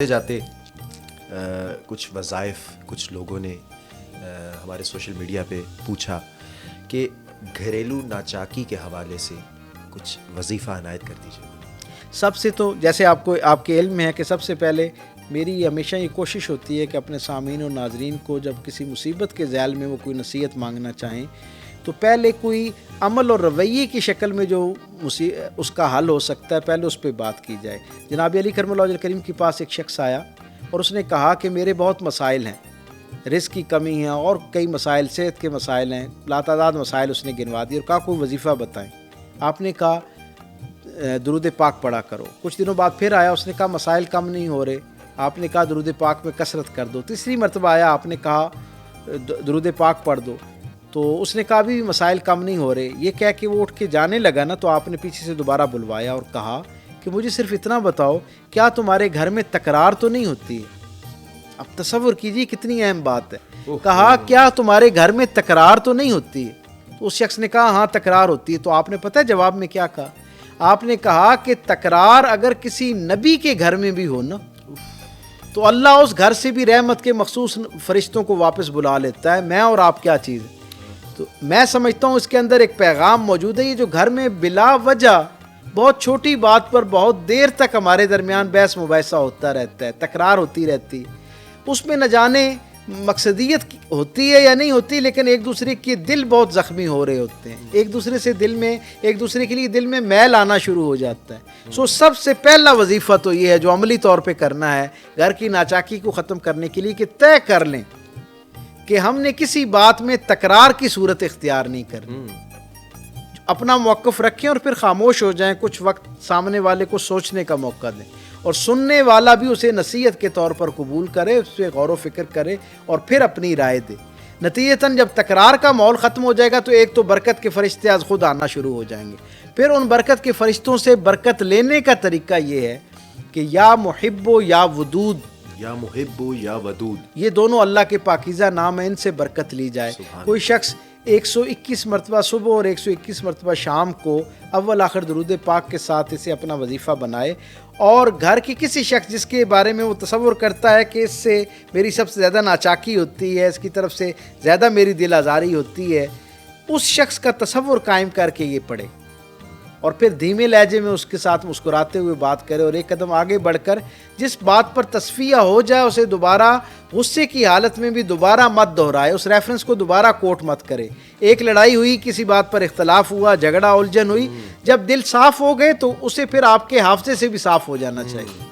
جاتے کچھ وظائف کچھ لوگوں نے ہمارے سوشل میڈیا پہ پوچھا کہ گھریلو ناچاکی کے حوالے سے کچھ وظیفہ عنایت کر دیجیے۔ سب سے تو جیسے آپ کے علم میں ہے کہ سب سے پہلے میری ہمیشہ یہ کوشش ہوتی ہے کہ اپنے سامعین اور ناظرین کو جب کسی مصیبت کے ذیل میں وہ کوئی نصیحت مانگنا چاہیں تو پہلے کوئی عمل اور رویے کی شکل میں جو اس کا حل ہو سکتا ہے پہلے اس پہ بات کی جائے۔ جناب علی کرم اللہ وجہ کریم کے پاس ایک شخص آیا اور اس نے کہا کہ میرے بہت مسائل ہیں، رزق کی کمی ہے اور کئی مسائل، صحت کے مسائل ہیں، لاتعداد مسائل اس نے گنوا دی اور کہا کوئی وظیفہ بتائیں۔ آپ نے کہا درود پاک پڑھا کرو۔ کچھ دنوں بعد پھر آیا، اس نے کہا مسائل کم نہیں ہو رہے۔ آپ نے کہا درود پاک میں کثرت کر دو۔ تیسری مرتبہ آیا، آپ نے کہا درود پاک پڑھ دو، تو اس نے کہا بھی مسائل کم نہیں ہو رہے۔ یہ کہہ کے وہ اٹھ کے جانے لگا نا تو آپ نے پیچھے سے دوبارہ بلوایا اور کہا کہ مجھے صرف اتنا بتاؤ، کیا تمہارے گھر میں تکرار تو نہیں ہوتی ہے؟ اب تصور کیجیے کتنی اہم بات ہے۔ کہا کیا تمہارے گھر میں تکرار تو نہیں ہوتی ہے؟ تو اس شخص نے کہا ہاں تکرار ہوتی ہے۔ تو آپ نے پتہ ہے جواب میں کیا کہا؟ آپ نے کہا کہ تکرار اگر کسی نبی کے گھر میں بھی ہو نا تو اللہ اس گھر سے بھی رحمت کے مخصوص فرشتوں کو واپس بلا لیتا ہے۔ میں اور آپ کیا چیز ہے؟ تو میں سمجھتا ہوں اس کے اندر ایک پیغام موجود ہے۔ یہ جو گھر میں بلا وجہ بہت چھوٹی بات پر بہت دیر تک ہمارے درمیان بحث مباحثہ ہوتا رہتا ہے، تکرار ہوتی رہتی، اس میں نہ جانے مقصدیت ہوتی ہے یا نہیں ہوتی، لیکن ایک دوسرے کے دل بہت زخمی ہو رہے ہوتے ہیں، ایک دوسرے کے لیے دل میں میل آنا شروع ہو جاتا ہے۔ سب سے پہلا وظیفہ تو یہ ہے جو عملی طور پہ کرنا ہے گھر کی ناچاکی کو ختم کرنے کے لیے کہ طے کر لیں کہ ہم نے کسی بات میں تکرار کی صورت اختیار نہیں کرنی۔ اپنا موقف رکھیں اور پھر خاموش ہو جائیں، کچھ وقت سامنے والے کو سوچنے کا موقع دیں اور سننے والا بھی اسے نصیحت کے طور پر قبول کرے، اس پہ غور و فکر کرے اور پھر اپنی رائے دے۔ نتیجتاً جب تکرار کا ماحول ختم ہو جائے گا تو ایک تو برکت کے فرشتے از خود آنا شروع ہو جائیں گے۔ پھر ان برکت کے فرشتوں سے برکت لینے کا طریقہ یہ ہے کہ یا محب یا ودود، یا محب یا ودود، یہ دونوں اللہ کے پاکیزہ نام ہیں، ان سے برکت لی جائے۔ کوئی شخص 121 مرتبہ صبح اور 121 مرتبہ شام کو اول آخر درود پاک کے ساتھ اسے اپنا وظیفہ بنائے، اور گھر کے کسی شخص جس کے بارے میں وہ تصور کرتا ہے کہ اس سے میری سب سے زیادہ ناچاکی ہوتی ہے، اس کی طرف سے زیادہ میری دل آزاری ہوتی ہے، اس شخص کا تصور قائم کر کے یہ پڑھے اور پھر دھیمے لہجے میں اس کے ساتھ مسکراتے ہوئے بات کرے اور ایک قدم آگے بڑھ کر جس بات پر تصفیہ ہو جائے اسے دوبارہ غصے کی حالت میں بھی دوبارہ مت دہرائے، اس ریفرنس کو دوبارہ کوٹ مت کرے۔ ایک لڑائی ہوئی، کسی بات پر اختلاف ہوا، جھگڑا الجھن ہوئی، جب دل صاف ہو گئے تو اسے پھر آپ کے حافظے سے بھی صاف ہو جانا چاہیے۔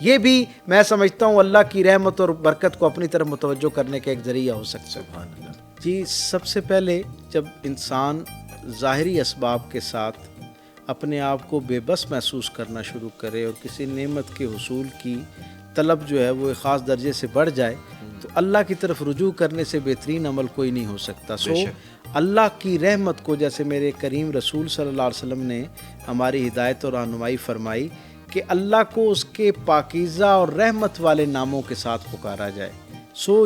یہ بھی میں سمجھتا ہوں اللہ کی رحمت اور برکت کو اپنی طرف متوجہ کرنے کا ایک ذریعہ ہو سکتا ہے۔ جی، سب سے پہلے جب انسان ظاہری اسباب کے ساتھ اپنے آپ کو بے بس محسوس کرنا شروع کرے اور کسی نعمت کے حصول کی طلب جو ہے وہ ایک خاص درجے سے بڑھ جائے تو اللہ کی طرف رجوع کرنے سے بہترین عمل کوئی نہیں ہو سکتا۔ اللہ کی رحمت کو جیسے میرے کریم رسول صلی اللہ علیہ وسلم نے ہماری ہدایت اور رہنمائی فرمائی کہ اللہ کو اس کے پاکیزہ اور رحمت والے ناموں کے ساتھ پکارا جائے۔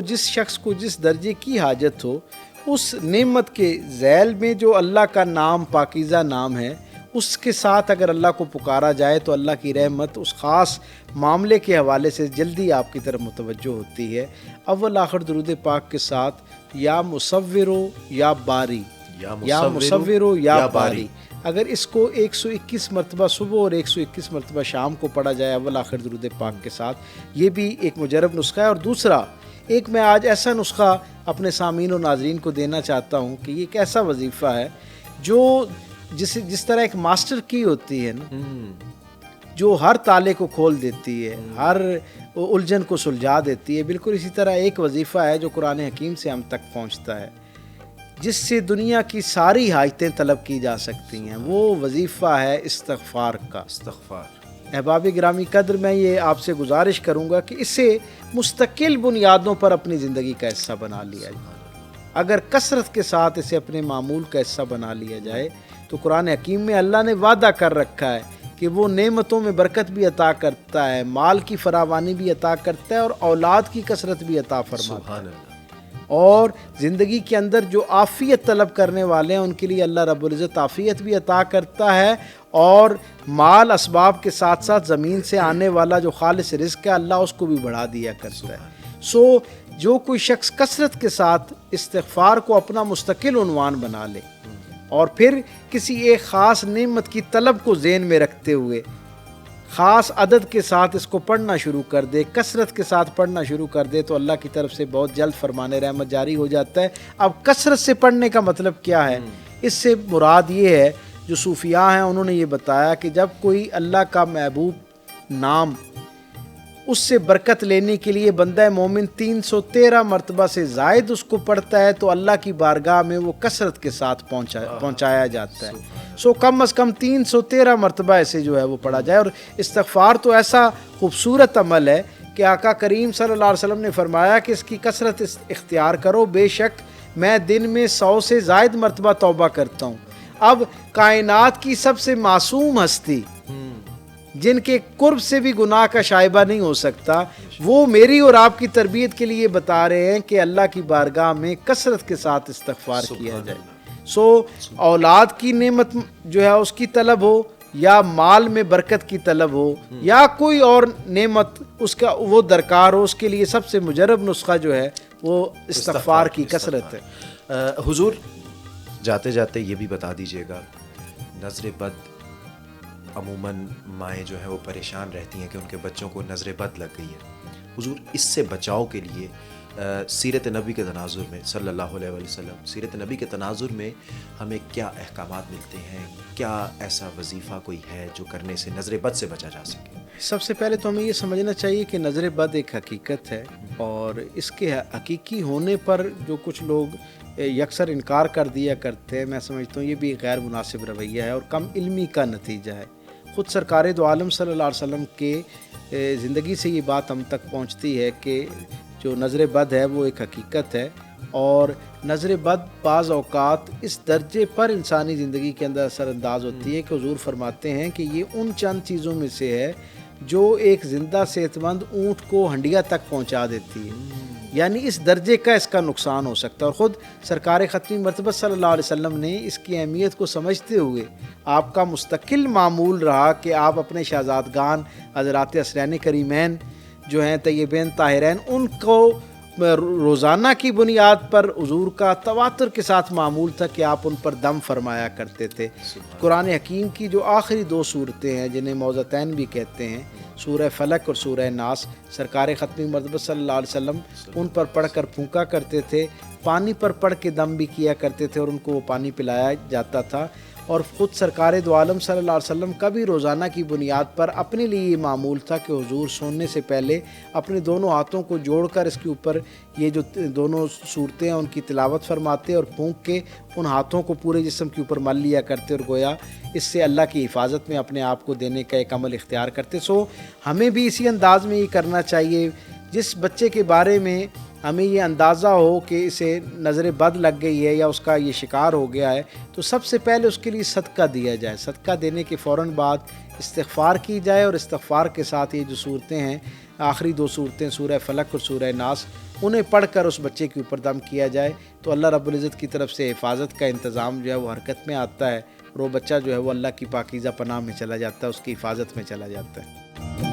جس شخص کو جس درجے کی حاجت ہو اس نعمت کے ذیل میں جو اللہ کا نام پاکیزہ نام ہے اس کے ساتھ اگر اللہ کو پکارا جائے تو اللہ کی رحمت اس خاص معاملے کے حوالے سے جلدی آپ کی طرف متوجہ ہوتی ہے۔ اول آخر درود پاک کے ساتھ یا مصورو یا باری، یا مصورو یا باری، اگر اس کو 121 مرتبہ صبح اور 121 مرتبہ شام کو پڑھا جائے اول آخر درود پاک کے ساتھ، یہ بھی ایک مجرب نسخہ ہے۔ اور دوسرا ایک میں آج ایسا نسخہ اپنے سامعین و ناظرین کو دینا چاہتا ہوں کہ یہ ایک ایسا وظیفہ ہے جو جس طرح ایک ماسٹر کی ہوتی ہے نا جو ہر تالے کو کھول دیتی ہے، ہر الجھن کو سلجھا دیتی ہے، بالکل اسی طرح ایک وظیفہ ہے جو قرآن حکیم سے ہم تک پہنچتا ہے جس سے دنیا کی ساری حاجتیں طلب کی جا سکتی ہیں۔ وہ وظیفہ ہے استغفار کا۔ احباب گرامی قدر، میں یہ آپ سے گزارش کروں گا کہ اسے مستقل بنیادوں پر اپنی زندگی کا حصہ بنا لیا جائے۔ اگر کثرت کے ساتھ اسے اپنے معمول کا حصہ بنا لیا جائے تو قرآن حکیم میں اللہ نے وعدہ کر رکھا ہے کہ وہ نعمتوں میں برکت بھی عطا کرتا ہے، مال کی فراوانی بھی عطا کرتا ہے اور اولاد کی کثرت بھی عطا فرماتا ہے۔ اور زندگی کے اندر جو عافیت طلب کرنے والے ہیں ان کے لیے اللہ رب العزت عافیت بھی عطا کرتا ہے اور مال اسباب کے ساتھ ساتھ زمین سے آنے والا جو خالص رزق ہے اللہ اس کو بھی بڑھا دیا کرتا ہے. سو جو کوئی شخص کثرت کے ساتھ استغفار کو اپنا مستقل عنوان بنا لے اور پھر کسی ایک خاص نعمت کی طلب کو ذہن میں رکھتے ہوئے خاص عدد کے ساتھ اس کو پڑھنا شروع کر دے، کثرت کے ساتھ پڑھنا شروع کر دے، تو اللہ کی طرف سے بہت جلد فرمان رحمت جاری ہو جاتا ہے. اب کثرت سے پڑھنے کا مطلب کیا ہے؟ اس سے مراد یہ ہے، جو صوفیاء ہیں انہوں نے یہ بتایا کہ جب کوئی اللہ کا محبوب نام اس سے برکت لینے کے لیے بندہ مومن 313 مرتبہ سے زائد اس کو پڑھتا ہے تو اللہ کی بارگاہ میں وہ کثرت کے ساتھ پہنچایا جاتا ہے. سو کم از کم 313 مرتبہ ایسے جو ہے وہ پڑھا جائے. اور استغفار تو ایسا خوبصورت عمل ہے کہ آقا کریم صلی اللہ علیہ وسلم نے فرمایا کہ اس کی کثرت اختیار کرو، بے شک میں دن میں 100 سے زائد مرتبہ توبہ کرتا ہوں. اب کائنات کی سب سے معصوم ہستی جن کے قرب سے بھی گناہ کا شائبہ نہیں ہو سکتا، وہ میری اور آپ کی تربیت کے لیے بتا رہے ہیں کہ اللہ کی بارگاہ میں کثرت کے ساتھ استغفار کیا جائے. سو اولاد کی نعمت جو ہے اس کی طلب ہو، یا مال میں برکت کی طلب ہو، یا کوئی اور نعمت اس کا وہ درکار ہو، اس کے لیے سب سے مجرب نسخہ جو ہے وہ استغفار کی کثرت ہے. حضور جاتے جاتے یہ بھی بتا دیجیے گا، نظر بد عموماً مائیں جو ہیں وہ پریشان رہتی ہیں کہ ان کے بچوں کو نظر بد لگ گئی ہے. حضور اس سے بچاؤ کے لیے سیرت نبی کے تناظر میں صلی اللہ علیہ وسلم، سیرت نبی کے تناظر میں ہمیں کیا احکامات ملتے ہیں؟ کیا ایسا وظیفہ کوئی ہے جو کرنے سے نظر بد سے بچا جا سکے؟ سب سے پہلے تو ہمیں یہ سمجھنا چاہیے کہ نظر بد ایک حقیقت ہے، اور اس کے حقیقی ہونے پر جو کچھ لوگ یکسر انکار کر دیا کرتے ہیں، میں سمجھتا ہوں یہ بھی غیر مناسب رویہ ہے اور کم علمی کا نتیجہ ہے. خود سرکار دو عالم صلی اللہ علیہ وسلم کے زندگی سے یہ بات ہم تک پہنچتی ہے کہ جو نظر بد ہے وہ ایک حقیقت ہے، اور نظر بد بعض اوقات اس درجے پر انسانی زندگی کے اندر اثر انداز ہوتی ہے کہ حضور فرماتے ہیں کہ یہ ان چند چیزوں میں سے ہے جو ایک زندہ صحت مند اونٹ کو ہنڈیا تک پہنچا دیتی ہے. یعنی اس درجے کا اس کا نقصان ہو سکتا ہے. اور خود سرکار ختمی مرتبہ صلی اللہ علیہ وسلم نے اس کی اہمیت کو سمجھتے ہوئے آپ کا مستقل معمول رہا کہ آپ اپنے شہزادگان حضرات حسنین کریمین جو ہیں طیبین طاہرین، ان کو روزانہ کی بنیاد پر حضور کا تواتر کے ساتھ معمول تھا کہ آپ ان پر دم فرمایا کرتے تھے. قرآن حکیم کی جو آخری 2 صورتیں ہیں جنہیں موضتین بھی کہتے ہیں، سورہ فلق اور سورہ ناس، سرکار ختمی مرتبہ صلی اللہ علیہ وسلم ان پر پڑھ کر پھونکا کرتے تھے، پانی پر پڑھ کے دم بھی کیا کرتے تھے اور ان کو وہ پانی پلایا جاتا تھا. اور خود سرکار دو عالم صلی اللہ علیہ وسلم کا بھی روزانہ کی بنیاد پر اپنے لیے یہ معمول تھا کہ حضور سونے سے پہلے اپنے دونوں ہاتھوں کو جوڑ کر اس کے اوپر یہ جو دونوں صورتیں ہیں ان کی تلاوت فرماتے اور پھونک کے ان ہاتھوں کو پورے جسم کے اوپر مل لیا کرتے اور گویا اس سے اللہ کی حفاظت میں اپنے آپ کو دینے کا ایک عمل اختیار کرتے. سو ہمیں بھی اسی انداز میں یہ کرنا چاہیے. جس بچے کے بارے میں ہمیں یہ اندازہ ہو کہ اسے نظر بد لگ گئی ہے یا اس کا یہ شکار ہو گیا ہے، تو سب سے پہلے اس کے لیے صدقہ دیا جائے. صدقہ دینے کے فوراً بعد استغفار کی جائے، اور استغفار کے ساتھ یہ جو صورتیں ہیں، آخری 2 صورتیں سورہ فلق اور سورہ ناس، انہیں پڑھ کر اس بچے کے اوپر دم کیا جائے تو اللہ رب العزت کی طرف سے حفاظت کا انتظام جو ہے وہ حرکت میں آتا ہے، اور وہ بچہ جو ہے وہ اللہ کی پاکیزہ پناہ میں چلا جاتا ہے، اس کی حفاظت میں چلا جاتا ہے.